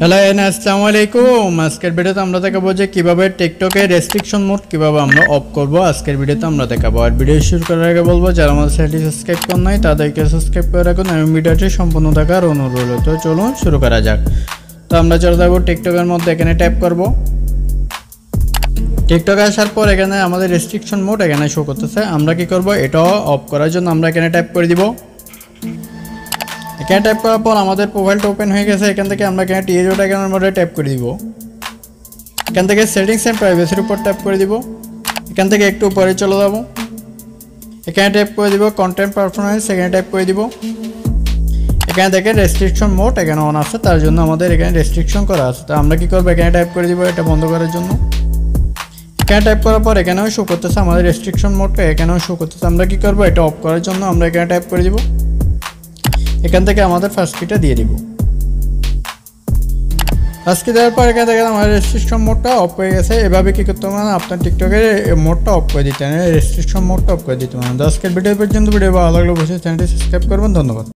Hello আসসালামু আলাইকুম। আজকের ভিডিওতে আমরা দেখাবো যে কিভাবে টিকটকে রেস্ট্রিকশন মোড কিভাবে আমরা অফ করব। আজকের ভিডিওতে আমরা দেখাবো। আর ভিডিও শুরু করার আগে বলবো যারা আমাদের চ্যানেলটি সাবস্ক্রাইব করেন নাই তাদেরকে সাবস্ক্রাইব করে রাখুন এবং ভিডিওটি সম্পূর্ণ দেখার অনুরোধ রইল। তো চলুন শুরু করা যাক। তো আমরা চলে যাবো টিকটকের মধ্যে, এখানে ট্যাপ করব। টিকটকে আসার পর এখানে আমাদের রেস্ট্রিকশন মোড এখানে শো করতেছে। আমরা কি করব, এটাও অফ করার জন্য আমরা এখানে ট্যাপ করে দিব। এখানে ট্যাপ করার পর আমাদের প্রোফাইলটা ওপেন হয়ে গেছে। এখান থেকে আমরা এখানে টিএজওটা আইকনের মধ্যে ট্যাপ করে দিব। এখান থেকে সেটিংস এন্ড প্রাইভেসির উপর ট্যাপ করে দিব। এখান থেকে একটু উপরে চলে যাব, এখানে ট্যাপ করে দিব কন্টেন্ট পারফরম্যান্স, এখানে ট্যাপ করে দিব। এখানে দেখেন রেস্ট্রিকশন মোড এখানে অন আছে, তার জন্য আমাদের এখানে রেস্ট্রিকশন করা আছে। তো আমরা কি করবো, এখানে ট্যাপ করে দিব এটা বন্ধ করার জন্য। এখানে টাইপ করার পর এখানেও শো করতেছে আমাদের রেস্ট্রিকশন মোডটা, এখানেও শো করতেছে। আমরা কি করবো, এটা অফ করার জন্য আমরা এখানে টাইপ করে দিব। এখান থেকে আমাদের ফার্স্ট কিটা দিয়ে দিব। ফার্স্ট কি দেওয়ার পর এখানে দেখেন আমাদের রেস্ট্রিকশন মোডটা অফ হয়ে গেছে। এভাবে কি করতে হবে, আপনার টিকটকের মোডটা অফ করে দিতে হবে, রেস্ট্রিকশন মোডটা অফ করে দিতে হবে। আজকের ভিডিও পর্যন্ত, ভিডিও ভালো লাগলে অবশ্যই চ্যানেলটি সাবস্ক্রাইব করবেন। ধন্যবাদ।